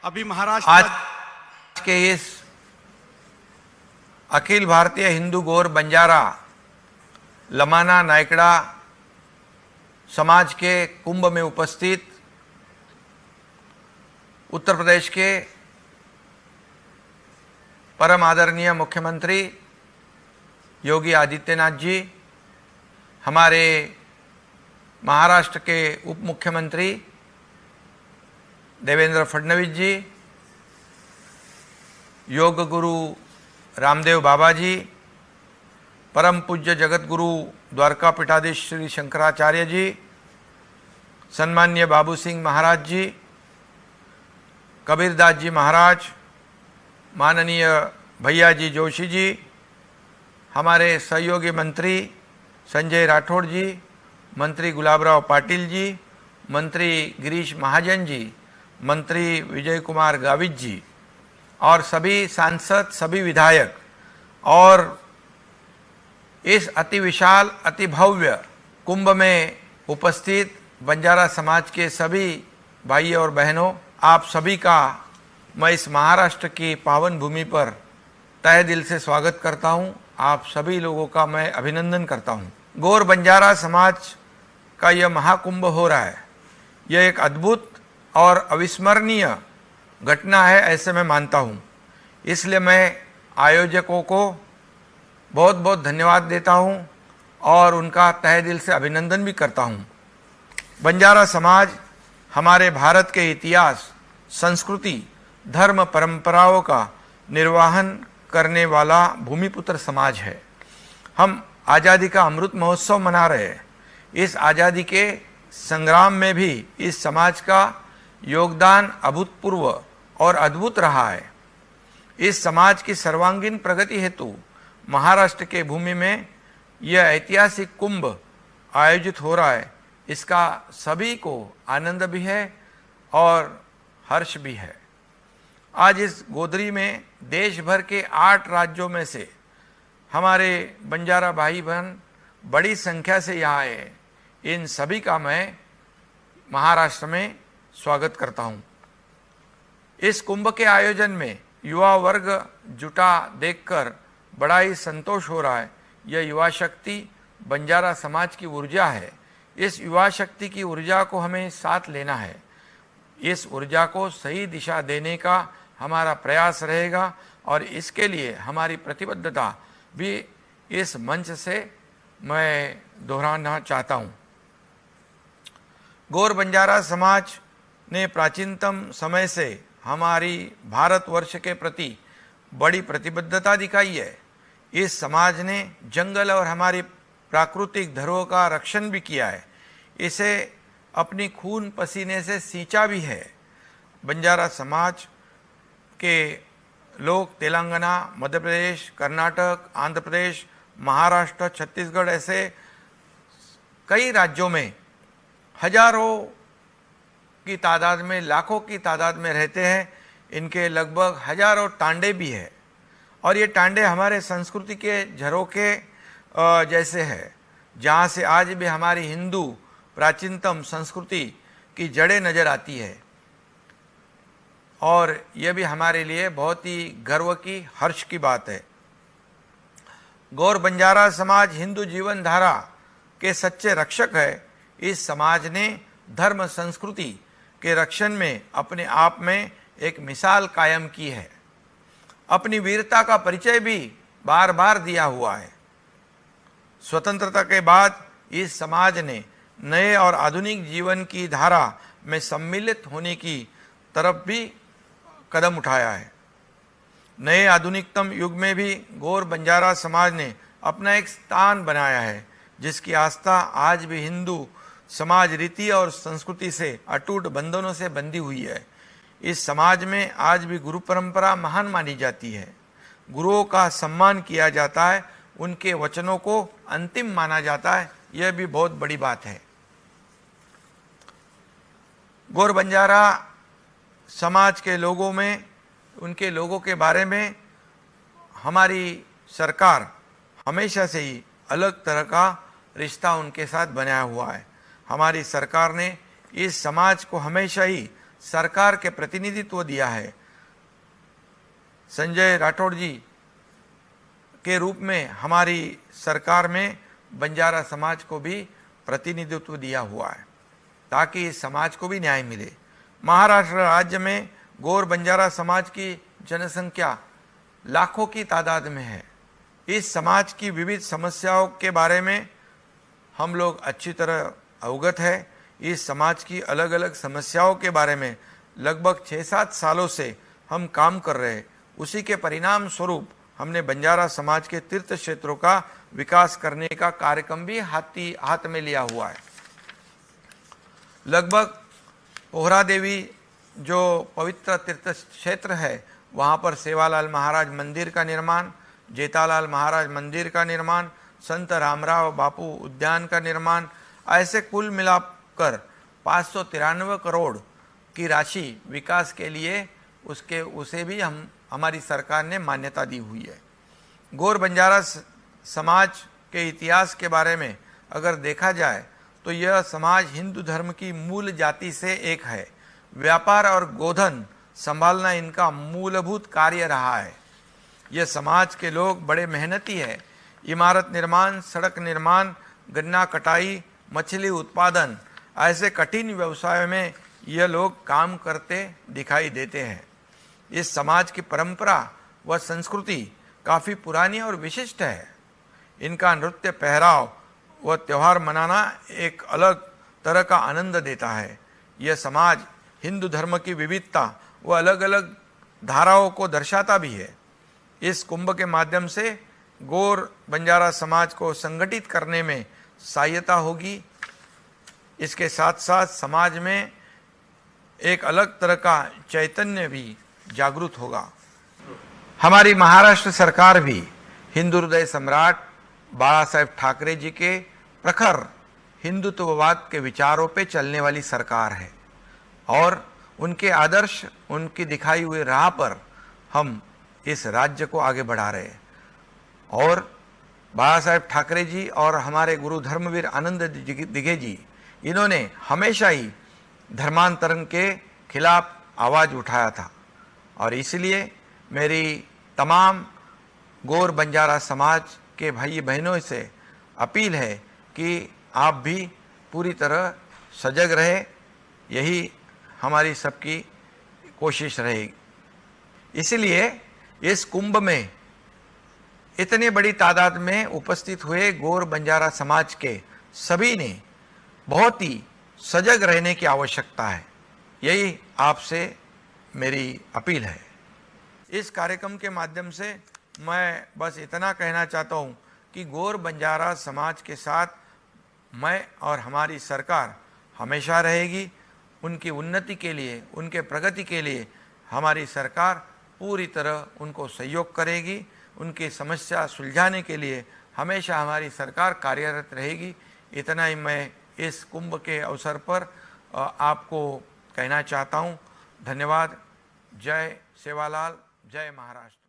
अभी महाराष्ट्र आज के इस अखिल भारतीय हिंदू गौर बंजारा लमाना नायकड़ा समाज के कुंभ में उपस्थित उत्तर प्रदेश के परम आदरणीय मुख्यमंत्री योगी आदित्यनाथ जी, हमारे महाराष्ट्र के उप मुख्यमंत्री देवेंद्र फडणवीस जी, योग गुरु रामदेव बाबा जी, परम पूज्य जगत गुरु द्वारका पीठाधीश श्री शंकराचार्य जी, सन्मान्य बाबू सिंह महाराज जी, कबीरदास जी महाराज, माननीय भैया जी जोशी जी, हमारे सहयोगी मंत्री संजय राठौड़ जी, मंत्री गुलाबराव पाटिल जी, मंत्री गिरीश महाजन जी, मंत्री विजय कुमार गावित जी और सभी सांसद, सभी विधायक और इस अति विशाल अति भव्य कुंभ में उपस्थित बंजारा समाज के सभी भाई और बहनों, आप सभी का मैं इस महाराष्ट्र की पावन भूमि पर तहे दिल से स्वागत करता हूं। आप सभी लोगों का मैं अभिनंदन करता हूं। गौर बंजारा समाज का यह महाकुंभ हो रहा है, यह एक अद्भुत और अविस्मरणीय घटना है, ऐसे मैं मानता हूं। इसलिए मैं आयोजकों को बहुत बहुत धन्यवाद देता हूं और उनका तहे दिल से अभिनंदन भी करता हूं। बंजारा समाज हमारे भारत के इतिहास, संस्कृति, धर्म, परंपराओं का निर्वहन करने वाला भूमिपुत्र समाज है। हम आज़ादी का अमृत महोत्सव मना रहे हैं। इस आज़ादी के संग्राम में भी इस समाज का योगदान अभूतपूर्व और अद्भुत रहा है। इस समाज की सर्वांगीण प्रगति हेतु महाराष्ट्र के भूमि में यह ऐतिहासिक कुंभ आयोजित हो रहा है। इसका सभी को आनंद भी है और हर्ष भी है। आज इस गोदरी में देश भर के 8 राज्यों में से हमारे बंजारा भाई बहन बड़ी संख्या से यहाँ आए। इन सभी का मैं महाराष्ट्र में स्वागत करता हूँ। इस कुंभ के आयोजन में युवा वर्ग जुटा देखकर बड़ा ही संतोष हो रहा है। यह युवा शक्ति बंजारा समाज की ऊर्जा है। इस युवा शक्ति की ऊर्जा को हमें साथ लेना है। इस ऊर्जा को सही दिशा देने का हमारा प्रयास रहेगा और इसके लिए हमारी प्रतिबद्धता भी इस मंच से मैं दोहराना चाहता हूँ। गौर बंजारा समाज ने प्राचीनतम समय से हमारी भारतवर्ष के प्रति बड़ी प्रतिबद्धता दिखाई है। इस समाज ने जंगल और हमारी प्राकृतिक धरोहर का रक्षण भी किया है। इसे अपनी खून पसीने से सींचा भी है। बंजारा समाज के लोग तेलंगाना, मध्य प्रदेश, कर्नाटक, आंध्र प्रदेश, महाराष्ट्र, छत्तीसगढ़ ऐसे कई राज्यों में हजारों की तादाद में, लाखों की तादाद में रहते हैं। इनके लगभग हजारों टांडे भी है और ये टांडे हमारे संस्कृति के झरोखे जैसे है, जहाँ से आज भी हमारी हिंदू प्राचीनतम संस्कृति की जड़ें नजर आती है और यह भी हमारे लिए बहुत ही गर्व की, हर्ष की बात है। गौर बंजारा समाज हिंदू जीवन धारा के सच्चे रक्षक है। इस समाज ने धर्म संस्कृति के रक्षण में अपने आप में एक मिसाल कायम की है। अपनी वीरता का परिचय भी बार बार दिया हुआ है। स्वतंत्रता के बाद इस समाज ने नए और आधुनिक जीवन की धारा में सम्मिलित होने की तरफ भी कदम उठाया है। नए आधुनिकतम युग में भी गौर बंजारा समाज ने अपना एक स्थान बनाया है, जिसकी आस्था आज भी हिंदू समाज रीति और संस्कृति से अटूट बंधनों से बंधी हुई है। इस समाज में आज भी गुरु परंपरा महान मानी जाती है। गुरुओं का सम्मान किया जाता है, उनके वचनों को अंतिम माना जाता है। यह भी बहुत बड़ी बात है। गौर बंजारा समाज के लोगों में, उनके लोगों के बारे में हमारी सरकार हमेशा से ही अलग तरह का रिश्ता उनके साथ बनाया हुआ है। हमारी सरकार ने इस समाज को हमेशा ही सरकार के प्रतिनिधित्व दिया है। संजय राठौड़ जी के रूप में हमारी सरकार में बंजारा समाज को भी प्रतिनिधित्व दिया हुआ है ताकि इस समाज को भी न्याय मिले। महाराष्ट्र राज्य में गौर बंजारा समाज की जनसंख्या लाखों की तादाद में है। इस समाज की विविध समस्याओं के बारे में हम लोग अच्छी तरह अवगत है। इस समाज की अलग अलग समस्याओं के बारे में लगभग 6-7 सालों से हम काम कर रहे हैं। उसी के परिणाम स्वरूप हमने बंजारा समाज के तीर्थ क्षेत्रों का विकास करने का कार्यक्रम भी हाथ में लिया हुआ है। लगभग पोहरा देवी जो पवित्र तीर्थ क्षेत्र है, वहाँ पर सेवालाल महाराज मंदिर का निर्माण, जेठालाल महाराज मंदिर का निर्माण, संत रामराव बापू उद्यान का निर्माण, ऐसे कुल मिलाकर 593 करोड़ की राशि विकास के लिए उसे भी हमारी सरकार ने मान्यता दी हुई है। गौर बंजारा समाज के इतिहास के बारे में अगर देखा जाए तो यह समाज हिंदू धर्म की मूल जाति से एक है। व्यापार और गोधन संभालना इनका मूलभूत कार्य रहा है। यह समाज के लोग बड़े मेहनती है। इमारत निर्माण, सड़क निर्माण, गन्ना कटाई, मछली उत्पादन, ऐसे कठिन व्यवसायों में यह लोग काम करते दिखाई देते हैं। इस समाज की परंपरा व संस्कृति काफ़ी पुरानी और विशिष्ट है। इनका नृत्य, पहराव व त्यौहार मनाना एक अलग तरह का आनंद देता है। यह समाज हिंदू धर्म की विविधता व अलग अलग धाराओं को दर्शाता भी है। इस कुंभ के माध्यम से गौर बंजारा समाज को संगठित करने में सहायता होगी। इसके साथ साथ समाज में एक अलग तरह का चैतन्य भी जागृत होगा। हमारी महाराष्ट्र सरकार भी हिंदू हृदय सम्राट बाला साहेब ठाकरे जी के प्रखर हिंदुत्ववाद के विचारों पे चलने वाली सरकार है और उनके आदर्श, उनकी दिखाई हुई राह पर हम इस राज्य को आगे बढ़ा रहे हैं। और बाला साहेब ठाकरे जी और हमारे गुरु धर्मवीर आनंद दिघे जी, इन्होंने हमेशा ही धर्मांतरण के खिलाफ आवाज़ उठाया था और इसलिए मेरी तमाम गौर बंजारा समाज के भाई बहनों से अपील है कि आप भी पूरी तरह सजग रहे। यही हमारी सबकी कोशिश रहेगी। इसलिए इस कुंभ में इतनी बड़ी तादाद में उपस्थित हुए गौर बंजारा समाज के सभी ने बहुत ही सजग रहने की आवश्यकता है। यही आपसे मेरी अपील है। इस कार्यक्रम के माध्यम से मैं बस इतना कहना चाहता हूँ कि गौर बंजारा समाज के साथ मैं और हमारी सरकार हमेशा रहेगी। उनकी उन्नति के लिए, उनके प्रगति के लिए हमारी सरकार पूरी तरह उनको सहयोग करेगी। उनकी समस्या सुलझाने के लिए हमेशा हमारी सरकार कार्यरत रहेगी। इतना ही मैं इस कुंभ के अवसर पर आपको कहना चाहता हूँ। धन्यवाद। जय सेवालाल, जय महाराष्ट्र।